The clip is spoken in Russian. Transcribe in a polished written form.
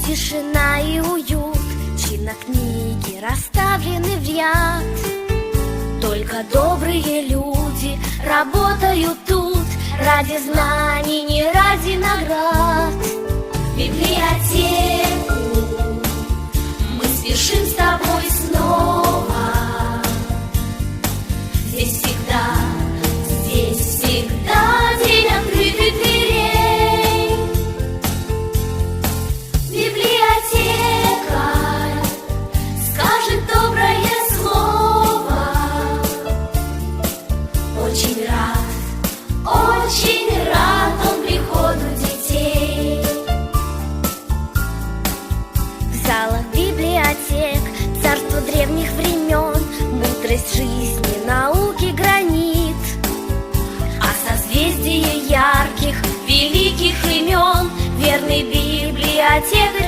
тишина и уют, чинно книги расставлены в ряд. Только добрые люди работают тут ради знаний, не ради наград. В библиотеку мы спешим с тобой снова. Здесь всегда день открытых дверей. Библиотека скажет доброе слово. Очень рад он приходу детей. В залах библиотек царство древних времен, мудрость жизни, науки гранит. А созвездие ярких, великих имен верный библиотекарь